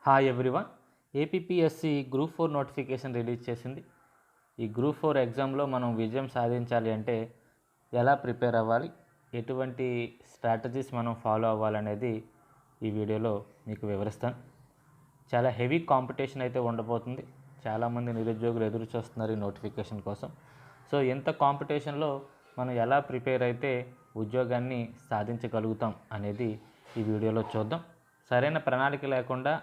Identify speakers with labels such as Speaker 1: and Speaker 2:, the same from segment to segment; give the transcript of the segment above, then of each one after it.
Speaker 1: Hi everyone. APPSC group 4 notification release చేసింది. ఈ group 4 ఎగ్జామ్లో మనం విజయం సాధించాలి అంటే ఎలా ప్రిపేర్ అవ్వాలి, ఎటువంటి స్ట్రాటజీస్ మనం ఫాలో అవ్వాలనేది ఈ వీడియోలో మీకు వివరిస్తాను. చాలా హెవీ కాంపిటీషన్ అయితే ఉండబోతుంది. చాలామంది నిరుద్యోగులు ఎదురు చూస్తున్నారు ఈ నోటిఫికేషన్ కోసం. సో ఇంత కాంపిటీషన్లో మనం ఎలా ప్రిపేర్ అయితే ఉద్యోగాన్ని సాధించగలుగుతాం అనేది ఈ వీడియోలో చూద్దాం. సరైన ప్రణాళిక లేకుండా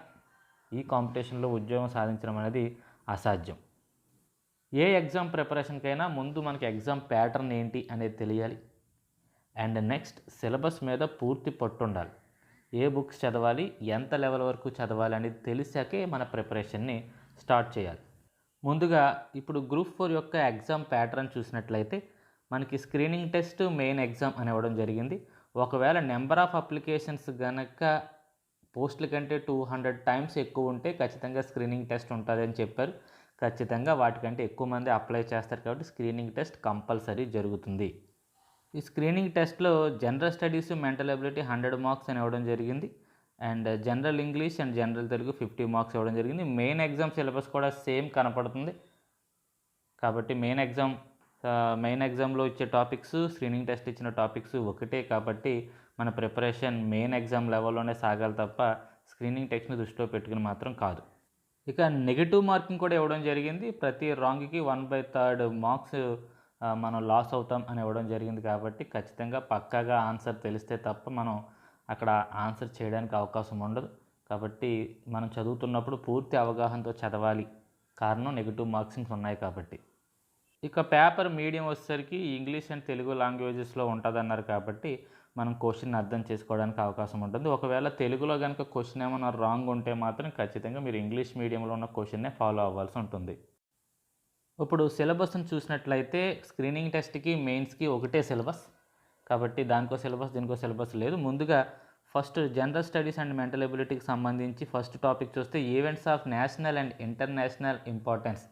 Speaker 1: ఈ కాంపిటీషన్లో ఉద్యోగం సాధించడం అనేది అసాధ్యం. ఏ ఎగ్జామ్ ప్రిపరేషన్కైనా ముందు మనకి ఎగ్జామ్ ప్యాటర్న్ ఏంటి అనేది తెలియాలి. అండ్ నెక్స్ట్ సిలబస్ మీద పూర్తి పట్టు ఉండాలి. ఏ బుక్స్ చదవాలి, ఎంత లెవెల్ వరకు చదవాలి అనేది తెలిసాకే మన ప్రిపరేషన్ని స్టార్ట్ చేయాలి. ముందుగా ఇప్పుడు గ్రూప్ 4 యొక్క ఎగ్జామ్ ప్యాటర్న్ చూసినట్లయితే మనకి స్క్రీనింగ్ టెస్ట్, మెయిన్ ఎగ్జామ్ అని ఇవ్వడం జరిగింది. ఒకవేళ నెంబర్ ఆఫ్ అప్లికేషన్స్ కనుక పోస్టుల కంటే 200 టైమ్స్ ఎక్కువ ఉంటే ఖచ్చితంగా స్క్రీనింగ్ టెస్ట్ ఉంటుంది అని చెప్పారు. ఖచ్చితంగా వాటికంటే ఎక్కువ మంది అప్లై చేస్తారు కాబట్టి స్క్రీనింగ్ టెస్ట్ కంపల్సరీ జరుగుతుంది. ఈ స్క్రీనింగ్ టెస్ట్లో general studies, mental ability 100 marks అని ఇవ్వడం జరిగింది. And general English and general Telugu 50 marks ఇవ్వడం జరిగింది. మెయిన్ ఎగ్జామ్ సిలబస్ కూడా సేమ్ కనపడుతుంది కాబట్టి మెయిన్ ఎగ్జామ్లో ఇచ్చే టాపిక్స్, స్క్రీనింగ్ టెస్ట్ ఇచ్చిన టాపిక్స్ ఒకటే కాబట్టి మన ప్రిపరేషన్ మెయిన్ ఎగ్జామ్ లెవెల్లోనే సాగాలి తప్ప స్క్రీనింగ్ టెస్ట్ని దృష్టిలో పెట్టుకుని మాత్రం కాదు. ఇక నెగిటివ్ మార్కింగ్ కూడా ఇవ్వడం జరిగింది. ప్రతి రాంగ్కి 1/3 మార్క్స్ మనం లాస్ అవుతాం అని ఇవ్వడం జరిగింది కాబట్టి ఖచ్చితంగా పక్కాగా ఆన్సర్ తెలిస్తే తప్ప మనం అక్కడ ఆన్సర్ చేయడానికి అవకాశం ఉండదు. కాబట్టి మనం చదువుతున్నప్పుడు పూర్తి అవగాహనతో చదవాలి. కారణం నెగిటివ్ మార్క్సింగ్స్ ఉన్నాయి కాబట్టి. ఇక పేపర్ మీడియం వచ్చేసరికి ఇంగ్లీష్ అండ్ తెలుగు లాంగ్వేజెస్లో ఉంటుందన్నారు కాబట్టి మనం క్వశ్చన్ అర్థం చేసుకోవడానికి అవకాశం ఉంటుంది. ఒకవేళ తెలుగులో కనుక క్వశ్చన్ ఏమైనా రాంగ్ ఉంటే మాత్రం ఖచ్చితంగా మీరు ఇంగ్లీష్ మీడియంలో ఉన్న క్వశ్చన్నే ఫాలో అవ్వాల్సి ఉంటుంది. ఇప్పుడు సిలబస్ని చూసినట్లయితే స్క్రీనింగ్ టెస్ట్కి, మెయిన్స్కి ఒకటే సిలబస్ కాబట్టి దానికో సిలబస్, దీనికో సిలబస్ లేదు. ముందుగా first general studies and mental ఎబిలిటీకి సంబంధించి ఫస్ట్ టాపిక్ చూస్తే events of national and international importance.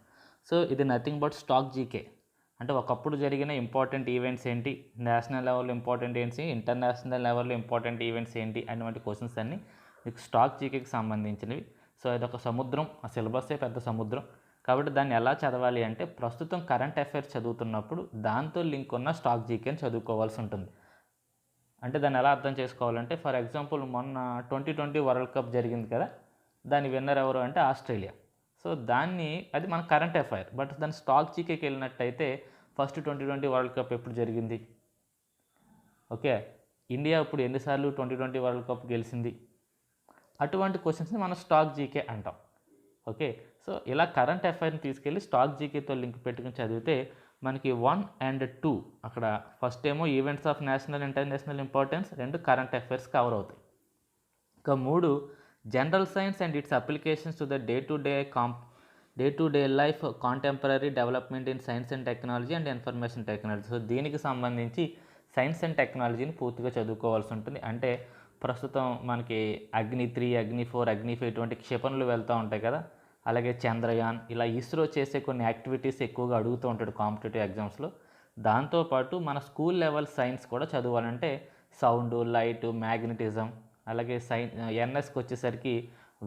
Speaker 1: So ఇది నథింగ్ బట్ స్టాక్ జీకే. అంటే ఒకప్పుడు జరిగిన ఇంపార్టెంట్ ఈవెంట్స్ ఏంటి, నేషనల్ లెవెల్లో ఇంపార్టెంట్ ఏంటి, ఇంటర్నేషనల్ లెవెల్లో ఇంపార్టెంట్ ఈవెంట్స్ ఏంటి అటువంటి క్వశ్చన్స్ అన్నీ మీకు స్టాక్ జీకేకి సంబంధించినవి. సో ఇదొక సముద్రం, ఆ సిలబస్సే పెద్ద సముద్రం కాబట్టి దాన్ని ఎలా చదవాలి అంటే ప్రస్తుతం కరెంట్ అఫైర్స్ చదువుతున్నప్పుడు దాంతో లింక్ ఉన్న స్టాక్ జీకేని చదువుకోవాల్సి ఉంటుంది. అంటే దాన్ని ఎలా అర్థం చేసుకోవాలంటే ఫర్ ఎగ్జాంపుల్ మొన్న 2020 వరల్డ్ కప్ జరిగింది కదా, దాని విన్నర్ ఎవరు అంటే ఆస్ట్రేలియా. సో అది మన కరెంట్ అఫైర్. బట్ దాని స్టాక్ జీకేకి వెళ్ళినట్టయితే ఫస్ట్ 2020 వరల్డ్ కప్ ఎప్పుడు జరిగింది, ఓకే, ఇండియా ఇప్పుడు ఎన్నిసార్లు 2020 వరల్డ్ కప్ గెలిచింది, అటువంటి క్వశ్చన్స్ని మనం స్టాక్ జీకే అంటాం. ఓకే, సో ఇలా కరెంట్ అఫైర్ని తీసుకెళ్ళి స్టాక్ జీకేతో లింక్ పెట్టుకుని చదివితే మనకి 1 and 2 అక్కడ ఫస్ట్ ఏమో events of national international importance, 2 current affairs cover అవుతాయి. ఇక 3 general science and its applications to the day to day life, contemporary development in science and technology and information technology. So దీనికి సంబంధించి science and టెక్నాలజీని పూర్తిగా చదువుకోవాల్సి ఉంటుంది. అంటే ప్రస్తుతం మనకి అగ్ని 3, అగ్ని 4, అగ్ని 5 ఇటువంటి క్షిపణులు వెళ్తూ ఉంటాయి కదా, అలాగే చంద్రయాన్, ఇలా ఇస్రో చేసే కొన్ని యాక్టివిటీస్ ఎక్కువగా అడుగుతూ ఉంటాడు కాంపిటేటివ్ ఎగ్జామ్స్లో. దాంతోపాటు మన స్కూల్ లెవెల్ సైన్స్ కూడా చదవాలంటే సౌండ్, లైట్, మ్యాగ్నెటిజం, అలాగే ఎన్ఎస్కి వచ్చేసరికి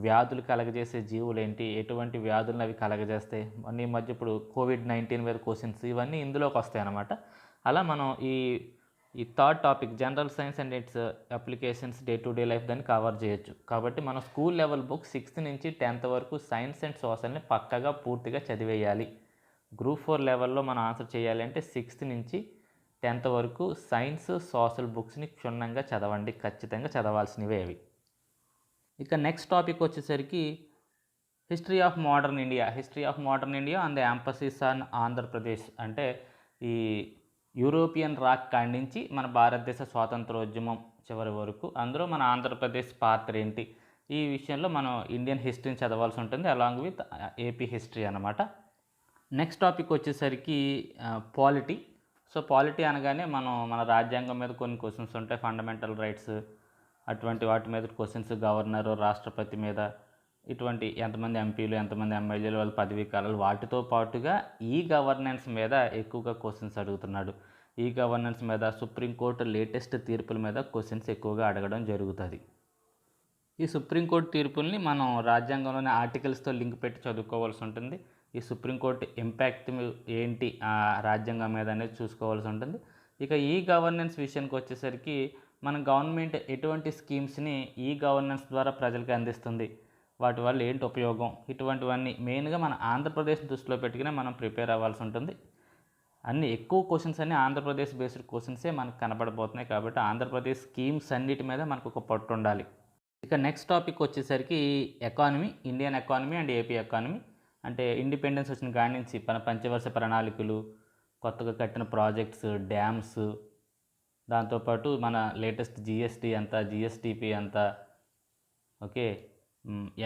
Speaker 1: వ్యాధులు కలగజేసే జీవులు ఏంటి, ఎటువంటి వ్యాధులను అవి కలగజేస్తాయి, ఈ మధ్య ఇప్పుడు COVID-19 మీద క్వశ్చన్స్ ఇవన్నీ ఇందులోకి వస్తాయి అన్నమాట. అలా మనం ఈ third topic general science and its applications day to day life దాన్ని కవర్ చేయొచ్చు. కాబట్టి మనం స్కూల్ లెవెల్ బుక్ 6th నుంచి 10th వరకు సైన్స్ అండ్ సోషల్ని పక్కగా పూర్తిగా చదివేయాలి. గ్రూప్ 4 లెవెల్లో మనం ఆన్సర్ చేయాలి అంటే 6th నుంచి 10th వరకు సైన్స్, సోషల్ బుక్స్ని క్షుణ్ణంగా చదవండి. ఖచ్చితంగా చదవాల్సినవే అవి. ఇక నెక్స్ట్ టాపిక్ వచ్చేసరికి history of modern India and the emphasis on Andhra Pradesh. అంటే ఈ యూరోపియన్ రాక్ కాడి నుంచి మన భారతదేశ స్వాతంత్రోద్యమం చివరి వరకు అందులో మన ఆంధ్రప్రదేశ్ పాత్ర ఏంటి, ఈ విషయంలో మనం ఇండియన్ హిస్టరీని చదవాల్సి ఉంటుంది అలాంగ్ విత్ ఏపీ హిస్టరీ అన్నమాట. నెక్స్ట్ టాపిక్ వచ్చేసరికి పాలిటీ. సో పాలిటీ అనగానే మన రాజ్యాంగం మీద కొన్ని క్వశ్చన్స్ ఉంటాయి, ఫండమెంటల్ రైట్స్ అటువంటి వాటి మీద క్వశ్చన్స్, గవర్నరు, రాష్ట్రపతి మీద, ఇటువంటి ఎంతమంది ఎంపీలు, ఎంతమంది ఎమ్మెల్యేలు, వాళ్ళ పదవీ కాలాలు, వాటితో పాటుగా ఈ గవర్నెన్స్ మీద ఎక్కువగా క్వశ్చన్స్ అడుగుతున్నాడు. ఈ గవర్నెన్స్ మీద సుప్రీంకోర్టు లేటెస్ట్ తీర్పుల మీద క్వశ్చన్స్ ఎక్కువగా అడగడం జరుగుతుంది. ఈ సుప్రీంకోర్టు తీర్పుల్ని మనం రాజ్యాంగంలోని ఆర్టికల్స్తో లింక్ పెట్టి చదువుకోవాల్సి ఉంటుంది. ఈ సుప్రీంకోర్టు ఇంపాక్ట్ ఏంటి ఆ రాజ్యాంగం మీద అనేది చూసుకోవాల్సి ఉంటుంది. ఇక ఈ గవర్నెన్స్ విషయానికి వచ్చేసరికి మన గవర్నమెంట్ ఎటువంటి స్కీమ్స్ని ఈ గవర్నెన్స్ ద్వారా ప్రజలకు అందిస్తుంది, వాటి వల్ల ఏంటి ఉపయోగం, ఇటువంటివన్నీ మెయిన్గా మన ఆంధ్రప్రదేశ్ దృష్టిలో పెట్టుకునే మనం ప్రిపేర్ అవ్వాల్సి ఉంటుంది. అన్ని ఎక్కువ క్వశ్చన్స్ అన్నీ ఆంధ్రప్రదేశ్ బేస్డ్ క్వశ్చన్సే మనకు కనపడబోతున్నాయి. కాబట్టి ఆంధ్రప్రదేశ్ స్కీమ్స్ అన్నిటి మీద మనకు ఒక పట్టు ఉండాలి. ఇక నెక్స్ట్ టాపిక్ వచ్చేసరికి economy, Indian economy and AP economy. అంటే ఇండిపెండెన్స్ వచ్చిన కాడి నుంచి పంచవర్ష ప్రణాళికలు, కొత్తగా కట్టిన ప్రాజెక్ట్స్, డ్యామ్స్, దాంతోపాటు మన లేటెస్ట్ జిఎస్టీ ఎంత, జిఎస్టీపీ ఎంత, ఓకే,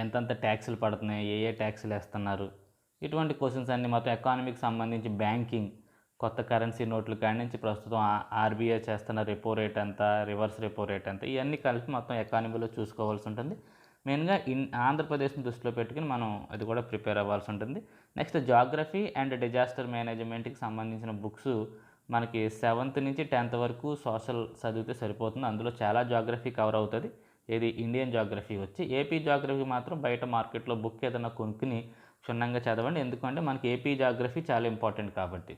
Speaker 1: ఎంతంత ట్యాక్సులు పడుతున్నాయి, ఏ ట్యాక్సులు వేస్తున్నారు, ఇటువంటి క్వశ్చన్స్ అన్నీ మొత్తం ఎకానమీకి సంబంధించి బ్యాంకింగ్, కొత్త కరెన్సీ నోట్ల కాడి నుంచి ప్రస్తుతం ఆర్బీఐ చేస్తున్న రెపో రేట్ ఎంత, రివర్స్ రెపో రేట్ ఎంత, ఇవన్నీ కలిపి మొత్తం ఎకానమీలో చూసుకోవాల్సి ఉంటుంది. మెయిన్గా ఆంధ్రప్రదేశ్ని దృష్టిలో పెట్టుకుని మనం అది కూడా ప్రిపేర్ అవ్వాల్సి ఉంటుంది. నెక్స్ట్ జాగ్రఫీ అండ్ డిజాస్టర్ మేనేజ్మెంట్కి సంబంధించిన బుక్స్ మనకి 7th నుంచి 10th వరకు సోషల్ చదివితే సరిపోతుంది. అందులో చాలా జాగ్రఫీ కవర్ అవుతుంది. ఏది ఇండియన్ జాగ్రఫీ వచ్చి. ఏపీ జాగ్రఫీ మాత్రం బయట మార్కెట్లో బుక్ ఏదైనా కొనుక్కుని క్షుణ్ణంగా చదవండి, ఎందుకంటే మనకి ఏపీ జాగ్రఫీ చాలా ఇంపార్టెంట్ కాబట్టి.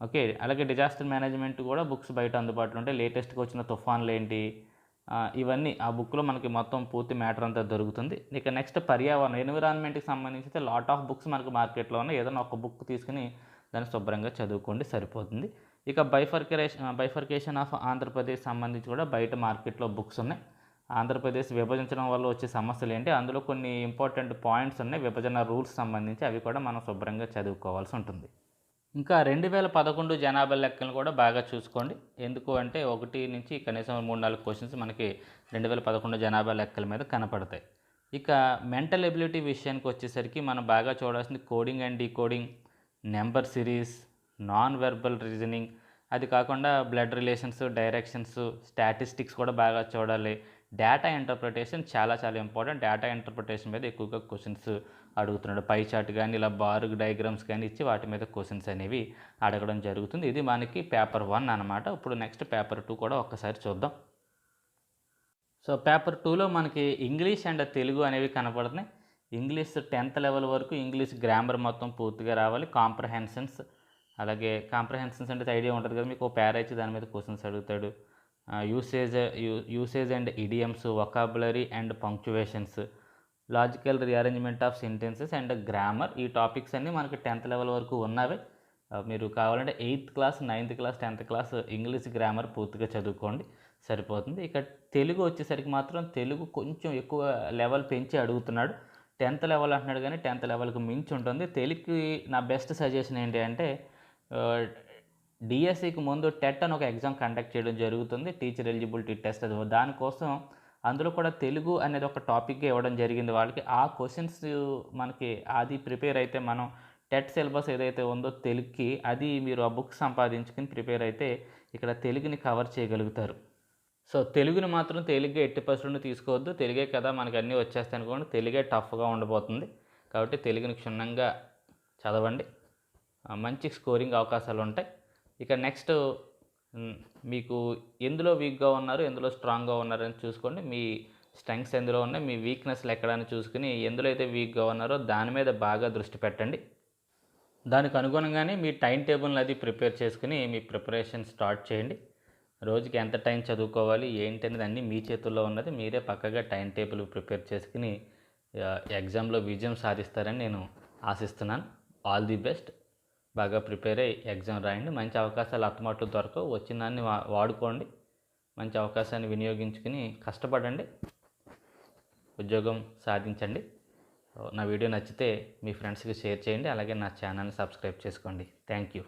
Speaker 1: ఓకే, అలాగే డిజాస్టర్ మేనేజ్మెంట్ కూడా బుక్స్ బయట అందుబాటులో ఉంటాయి. లేటెస్ట్గా వచ్చిన తుఫాన్లు ఏంటి, ఇవన్నీ ఆ బుక్లో మనకి మొత్తం పూర్తి మ్యాటర్ అంతా దొరుకుతుంది. ఇక నెక్స్ట్ పర్యావరణం, ఎన్విరాన్మెంట్కి సంబంధించి లాట్ ఆఫ్ బుక్స్ మనకు మార్కెట్లో ఉన్నాయి. ఏదైనా ఒక బుక్ తీసుకుని దాన్ని శుభ్రంగా చదువుకోండి, సరిపోతుంది. ఇక బైఫర్కేషన్ ఆఫ్ ఆంధ్రప్రదేశ్ సంబంధించి కూడా బయట మార్కెట్లో బుక్స్ ఉన్నాయి. ఆంధ్రప్రదేశ్ విభజించడం వల్ల వచ్చే సమస్యలు ఏంటి, అందులో కొన్ని ఇంపార్టెంట్ పాయింట్స్ ఉన్నాయి విభజన రూల్స్ సంబంధించి, అవి కూడా మనం శుభ్రంగా చదువుకోవాల్సి ఉంటుంది. ఇంకా 2011 జనాభా లెక్కలను కూడా బాగా చూసుకోండి. ఎందుకు అంటే 1 నుంచి కనీసం 3-4 క్వశ్చన్స్ మనకి 2011 జనాభా లెక్కల మీద కనపడతాయి. ఇక మెంటల్ ఎబిలిటీ విషయానికి వచ్చేసరికి మనం బాగా చూడాల్సింది coding and decoding, number series, non verbal reasoning, అది కాకుండా బ్లడ్ రిలేషన్స్, డైరెక్షన్స్, స్టాటిస్టిక్స్ కూడా బాగా చూడాలి. డేటా ఇంటర్ప్రిటేషన్ చాలా చాలా ఇంపార్టెంట్. డేటా ఇంటర్ప్రిటేషన్ మీద ఎక్కువగా క్వశ్చన్స్ అడుగుతున్నాడు. పై చార్ట్ కానీ ఇలా బార్ డయాగ్రామ్స్ కానీ ఇచ్చి వాటి మీద క్వశ్చన్స్ అనేవి అడగడం జరుగుతుంది. ఇది మనకి పేపర్ 1 అనమాట. ఇప్పుడు నెక్స్ట్ పేపర్ 2 కూడా ఒక్కసారి చూద్దాం. సో పేపర్ 2లో మనకి ఇంగ్లీష్ అండ్ తెలుగు అనేవి కనపడుతున్నాయి. ఇంగ్లీష్ 10th లెవెల్ వరకు ఇంగ్లీష్ గ్రామర్ మొత్తం పూర్తిగా రావాలి. కాంప్రహెన్షన్స్, అలాగే కాంప్రహెన్షన్స్ అంటే ఐడియా ఉంటుంది కదా మీకు, పేర ఇచ్చి దాని మీద క్వశ్చన్స్ అడుగుతాడు. Usage and idioms, vocabulary and punctuations, logical rearrangement of sentences and grammar, ఈ టాపిక్స్ అన్నీ మనకి 10th లెవెల్ వరకు ఉన్నవి. మీరు కావాలంటే 8th class, 9th class, 10th class English grammar పూర్తిగా చదువుకోండి, సరిపోతుంది. ఇక తెలుగు వచ్చేసరికి మాత్రం తెలుగు కొంచెం ఎక్కువ లెవెల్ పెంచి అడుగుతున్నాడు. 10th లెవెల్ అంటున్నాడు కానీ 10th లెవెల్కి మించి ఉంటుంది. తెలుగుకి నా బెస్ట్ సజెషన్ ఏంటి అంటే డిఎస్సికి ముందు టెట్ అని ఒక ఎగ్జామ్ కండక్ట్ చేయడం జరుగుతుంది, టీచర్ ఎలిజిబిలిటీ టెస్ట్. అది దానికోసం అందులో కూడా తెలుగు అనేది ఒక టాపిక్గా ఇవ్వడం జరిగింది వాళ్ళకి. ఆ క్వశ్చన్స్ మనకి అది ప్రిపేర్ అయితే మనం టెట్ సిలబస్ ఏదైతే ఉందో తెలుగుకి, అది మీరు ఆ బుక్ సంపాదించుకుని ప్రిపేర్ అయితే ఇక్కడ తెలుగుని కవర్ చేయగలుగుతారు. సో తెలుగుని మాత్రం తేలిగ్గా 80% తీసుకోవద్దు. తెలుగే కదా మనకి అన్నీ వచ్చేస్తాయి అనుకోండి, తెలుగే టఫ్గా ఉండబోతుంది. కాబట్టి తెలుగుని క్షుణ్ణంగా చదవండి, మంచి స్కోరింగ్ అవకాశాలు ఉంటాయి. ఇక నెక్స్ట్ మీకు ఎందులో వీక్గా ఉన్నారు, ఎందులో స్ట్రాంగ్గా ఉన్నారని చూసుకోండి. మీ స్ట్రెంగ్స్ ఎందులో ఉన్నాయి, మీ వీక్నెస్లు ఎక్కడని చూసుకుని ఎందులో అయితే వీక్గా ఉన్నారో దాని మీద బాగా దృష్టి పెట్టండి. దానికి అనుగుణంగానే మీ టైం టేబుల్ని అది ప్రిపేర్ చేసుకుని మీ ప్రిపరేషన్ స్టార్ట్ చేయండి. రోజుకి ఎంత టైం చదువుకోవాలి ఏంటి అనేది అన్నీ మీ చేతుల్లో ఉన్నది. మీరే పక్కగా టైం టేబుల్ ప్రిపేర్ చేసుకుని ఎగ్జామ్లో విజయం సాధిస్తారని నేను ఆశిస్తున్నాను. All the best. బాగా ప్రిపేర్ అయ్యి ఎగ్జామ్ రాయండి. మంచి అవకాశాలు అత్తమాట్లు దొరకవు, వచ్చిందాన్ని వాడుకోండి. మంచి అవకాశాన్ని వినియోగించుకుని కష్టపడండి, ఉద్యోగం సాధించండి. నా వీడియో నచ్చితే మీ ఫ్రెండ్స్కి షేర్ చేయండి, అలాగే నా ఛానల్ని సబ్స్క్రైబ్ చేసుకోండి. Thank you.